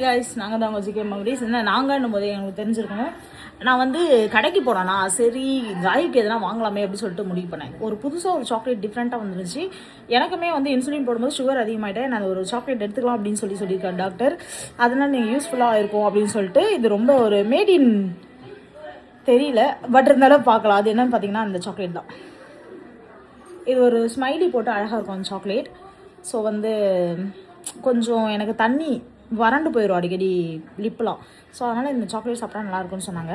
Guys நாங்கள் தான் GK memories. என்ன நாங்கன்னும் போதே எனக்கு தெரிஞ்சிருக்கணும். நான் வந்து கடைக்கு போனேன்னா சரி காய்க்கு எதனா வாங்கலாமே அப்படின்னு சொல்லிட்டு முடிவு பண்ணேன். ஒரு புதுசாக ஒரு சாக்லேட் டிஃப்ரெண்ட்டாக வந்துருச்சு. எனக்குமே வந்து இன்சுலின் போடும்போது சுகர் அதிகமாகிட்டேன். நான் ஒரு சாக்லேட் எடுத்துக்கலாம் அப்படின்னு சொல்லியிருக்காரு டாக்டர். அதனால் நீங்கள் யூஸ்ஃபுல்லாக இருக்கும் அப்படின்னு சொல்லிட்டு இது ரொம்ப ஒரு மேட் இன் தெரியல, பட் இருந்தாலும் பார்க்கலாம். அது என்னன்னு பார்த்தீங்கன்னா அந்த சாக்லேட் தான். இது ஒரு ஸ்மைலி போட்டு அழகாக இருக்கும் அந்த சாக்லேட். ஸோ வந்து கொஞ்சம் எனக்கு தண்ணி வறண்டு போயிடும் அடிக்கடி லிப்லாம். ஸோ அதனால் இந்த சாக்லேட் சாப்பிட்டா நல்லாயிருக்கும்னு சொன்னாங்க.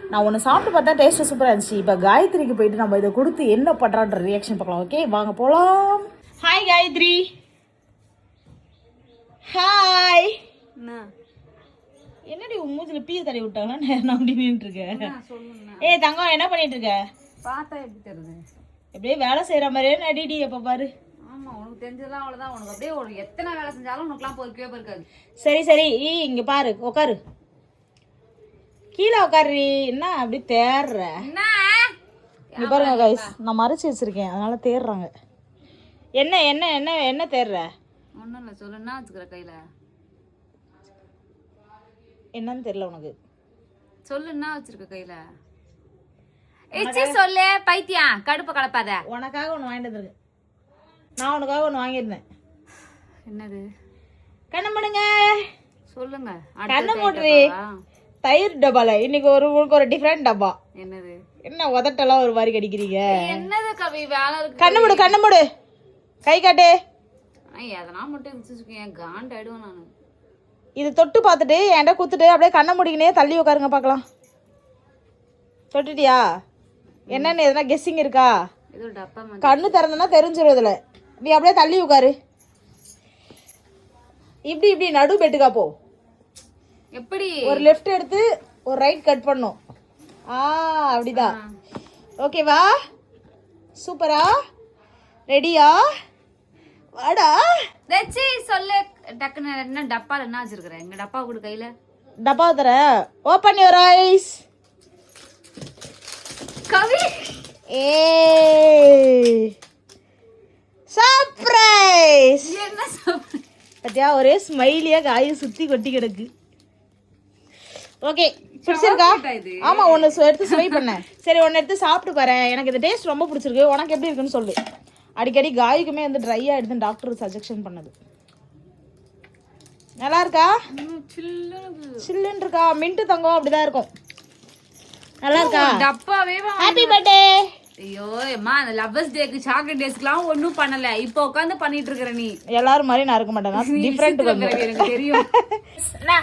நான் ஒன்று சாப்பிட்டு பார்த்தா டேஸ்ட்டு சூப்பராக இருந்துச்சு. இப்போ காயத்ரிக்கு போயிட்டு நம்ம இதை கொடுத்து என்ன பண்ணுறான்ற ரியாக்ஷன் பார்க்கலாம். ஓகே வாங்க போகலாம். ஹாய் காயத்ரி. ஹாய். என்னடி உன் மூஞ்சில் பீ தடவி விட்டாங்களா? நான் அப்படி நின்றுட்டு இருக்கேன். ஏய் தங்கம் என்ன பண்ணிட்டு இருக்க? பார்த்தா எப்படி தெரியுது? எப்படியே வேலை செய்கிற மாதிரியே நடிடி எப்போ பாரு. உனக்கு தெரிஞ்சதெல்லாம் அவ்வளவுதான். உனக்கு அப்படியே ஒரு எத்தனை வேலை செஞ்சாலும் உனக்குலாம் பொறுக்கவே பொறுக்காது. சரி சரி இங்க பாரு, உட்காரு, கீழே உட்காரு. என்ன அப்படி தேர்ற? இங்க பாருங்க கைஸ், நான் மறைச்சு வச்சிருக்கேன் அதனால தேர்றாங்க. என்ன என்ன என்ன என்ன தேர்ற? ஒன்றும் இல்லை, சொல்லுன்னா வச்சுக்கிற கையில. என்னன்னு தெரியல உனக்கு. சொல்லுன்னா வச்சிருக்க கையில. சொல்லு பைத்தியம், கடுப்ப கலப்பாத. உனக்காக ஒன்று வாங்கிட்டு வந்துருக்கு. நான் உனக்காக ஒன்று வாங்கியிருந்தேன். என்னது? கண்ணை மூடுங்க. சொல்லுங்க. கண்ணை மூடுறி. தயிர் டப்பால இன்னைக்கு உங்களுக்கு ஒரு டிஃப்ரெண்ட் டப்பா. என்னது? என்ன உதட்டெல்லாம் ஒரு மாதிரி கடிக்கிறீங்க? என்னது கவி வேலை இருக்கு? கண்ணை மூடு, கண்ணை மூடு, கை காட்டு. எதனா மட்டும் வச்சுருக்கேன், காண்டாயிடுவேன் நான். இது தொட்டு பார்த்துட்டு என்கிட்ட குத்துட்டு அப்படியே கண்ணை முடிக்கினே தள்ளி உட்காருங்க பார்க்கலாம். தொட்டுட்டியா? என்னன்னு எதனா கெஸ்ஸிங் இருக்கா? இது டப்பா மாதிரி. கண்ணு திறந்தனா தெரிஞ்சிடும். இதில் நீ அப்படியே தள்ளி உட்காரு. இப்படி இப்படி நடு பெட்டுக்கா போ. எப்படி? ஒரு லெஃப்ட் எடுத்து ஒரு ரைட் கட் பண்ணும். அப்படிதான். ஓகேவா? சூப்பரா? ரெடியா? வாடா. தச்சி சொல்லு டக்குன்னு. என்ன டப்பால என்ன வச்சிருக்கிற? எங்க டப்பா கூட கையில. டப்பா தர. Open your eyes. Kavi. Surprise. என்ன சர்ப்ரைஸ்? பத்தியா ஒரே ஸ்மைலியா காய சுத்தி கொட்டி கிடக்கு. ஓகே பிடிச்சிருக்கா? ஆமா, ஒன்னு எடுத்து சுவை பண்ணேன். சரி ஒன்னு எடுத்து சாப்பிட்டு பாரு. எனக்கு இந்த டேஸ்ட் ரொம்ப பிடிச்சிருக்கு. உனக்கு எப்படி இருக்குன்னு சொல்லு. அடிக்கடி காய்க்குமே வந்து ட்ரை ஆயிடுது, டாக்டர் சஜெக்ஷன் பண்ணது. நல்லா இருக்கா? சில்லுன்னு இருக்கா? மின்ட்டு தங்கம் அப்படிதான் இருக்கும். நல்லா இருக்கா? டப்பாவே. Happy birthday. ஐயோ அம்மா, அந்த லவ்வர்ஸ் டேக்கு சாக்லேட் டேஸ்க்குலாம் ஒன்றும் பண்ணல. இப்போ உட்காந்து பண்ணிட்டு இருக்கிற நீ. எல்லாரும் மாதிரி நான் இருக்க மாட்டேன், டிஃப்ரெண்ட் எனக்கு தெரியும்.